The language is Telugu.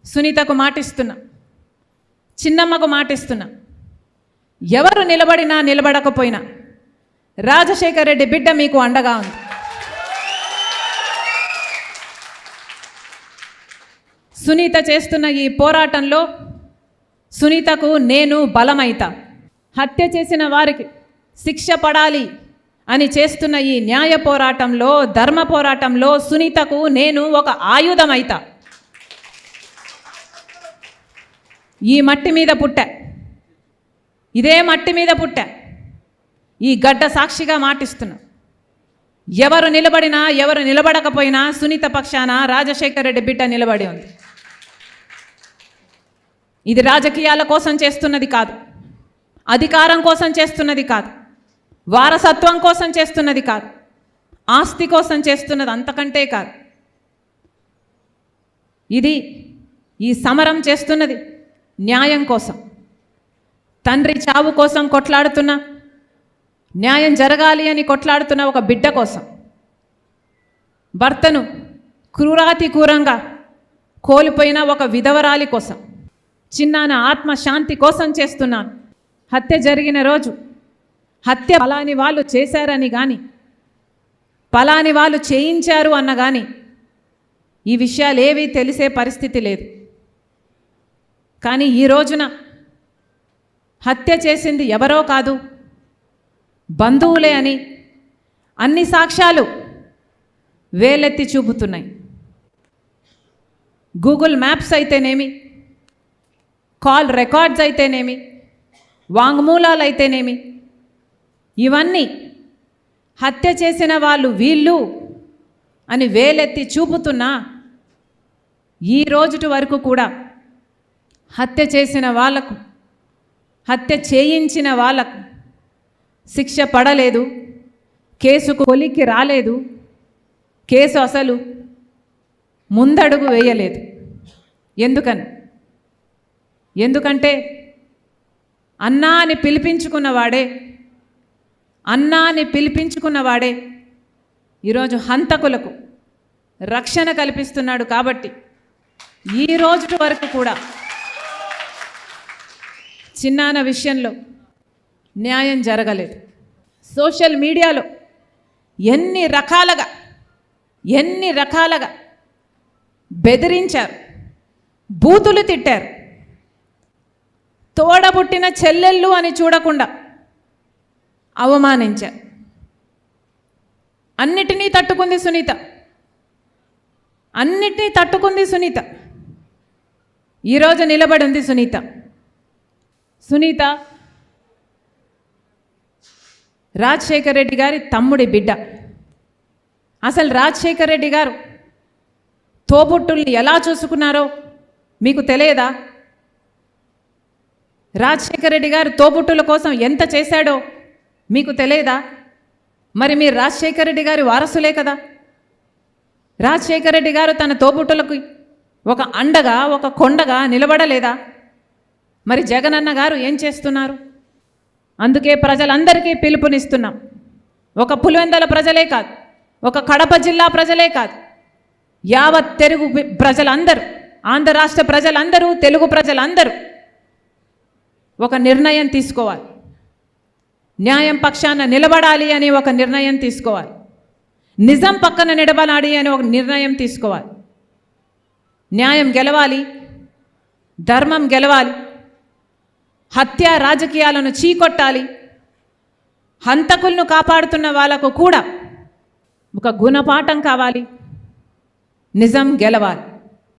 సునీతకు మాటిస్తున్నా, చిన్నమ్మకు మాటిస్తున్నా, ఎవరు నిలబడినా నిలబడకపోయినా రాజశేఖర్ రెడ్డి బిడ్డ మీకు అండగా ఉంది. సునీత చేస్తున్న ఈ పోరాటంలో సునీతకు నేను బలమైతా. హత్య చేసిన వారికి శిక్ష పడాలి అని చేస్తున్న ఈ న్యాయ పోరాటంలో, ధర్మ పోరాటంలో సునీతకు నేను ఒక ఆయుధమైతా. ఈ మట్టి మీద పుట్టా, ఇదే మట్టి మీద పుట్టా, ఈ గడ్డ సాక్షిగా మాటిస్తున్నా. ఎవరు నిలబడినా ఎవరు నిలబడకపోయినా సునీత పక్షాన రాజశేఖర్ రెడ్డి బిడ్డ నిలబడి ఉంది. ఇది రాజకీయాల కోసం చేస్తున్నది కాదు, అధికారం కోసం చేస్తున్నది కాదు, వారసత్వం కోసం చేస్తున్నది కాదు, ఆస్తి కోసం చేస్తున్నది అంతకంటే కాదు. ఇది ఈ సమరం చేస్తున్నది న్యాయం కోసం. తండ్రి చావు కోసం కొట్లాడుతున్నా, న్యాయం జరగాలి అని కొట్లాడుతున్న ఒక బిడ్డ కోసం, భర్తను క్రూరాతి క్రూరంగా కోల్పోయిన ఒక విధవరాలి కోసం, చిన్నాన ఆత్మశాంతి కోసం చేస్తున్నాను. హత్య జరిగిన రోజు హత్య పలాని వాళ్ళు చేశారని కానీ, పలాని వాళ్ళు చేయించారు అన్న కానీ ఈ విషయాలు ఏవీ తెలిసే పరిస్థితి లేదు. కానీ ఈ రోజున హత్య చేసింది ఎవరో కాదు, బంధువులే అని అన్ని సాక్ష్యాలు వేలెత్తి చూపుతున్నాయి. గూగుల్ మ్యాప్స్ అయితేనేమి, కాల్ రికార్డ్స్ అయితేనేమి, వాంగ్మూలాలు అయితేనేమి, ఇవన్నీ హత్య చేసిన వాళ్ళు వీళ్ళు అని వేలెత్తి చూపుతున్నా ఈ రోజుటి వరకు కూడా హత్య చేసిన వాళ్లకు, హత్య చేయించిన వాళ్లకు శిక్ష పడలేదు, కేసుకు కొలిక్కి రాలేదు, కేసు అసలు ముందడుగు వేయలేదు. ఎందుకంటే అన్నా అని పిలిపించుకున్నవాడే ఈరోజు హంతకులకు రక్షణ కల్పిస్తున్నాడు. కాబట్టి ఈ రోజు వరకు కూడా చిన్నాన విషయంలో న్యాయం జరగలేదు. సోషల్ మీడియాలో ఎన్ని రకాలుగా బెదిరించారు, బూతులు తిట్టారు. తోడబుట్టిన చెల్లెళ్ళు అని చూడకుండా అవమానించారు. అన్నిటినీ తట్టుకుంది సునీత. ఈరోజు నిలబడి ఉంది సునీత రాజశేఖర్ రెడ్డి గారి తమ్ముడి బిడ్డ. అసలు రాజశేఖర్ రెడ్డి గారు తోబుట్టుల్ని ఎలా చూసుకున్నారో మీకు తెలియదా? రాజశేఖర్ రెడ్డి గారు తోబుట్టుల కోసం ఎంత చేశాడో మీకు తెలియదా? మరి మీరు రాజశేఖర్ రెడ్డి గారి వారసులే కదా. రాజశేఖర్ రెడ్డి గారు తన తోబుట్టులకు ఒక అండగా, ఒక కొండగా నిలబడలేదా? మరి జగనన్న గారు ఏం చేస్తున్నారు? అందుకే ప్రజలందరికీ పిలుపునిస్తున్నాం. ఒక పులివెందుల ప్రజలే కాదు, ఒక కడప జిల్లా ప్రజలే కాదు, యావత్ తెలుగు ప్రజలందరూ, ఆంధ్ర రాష్ట్ర ప్రజలందరూ, తెలుగు ప్రజలందరూ ఒక నిర్ణయం తీసుకోవాలి. న్యాయం పక్షాన నిలబడాలి అని ఒక నిర్ణయం తీసుకోవాలి. నిజం పక్కన నిలబడాలి అని ఒక నిర్ణయం తీసుకోవాలి. న్యాయం గెలవాలి, ధర్మం గెలవాలి, హత్య రాజకీయాలను చీకొట్టాలి, హంతకులను కాపాడుతున్న వాళ్ళకు కూడా ఒక గుణపాఠం కావాలి, నిజం గెలవాలి.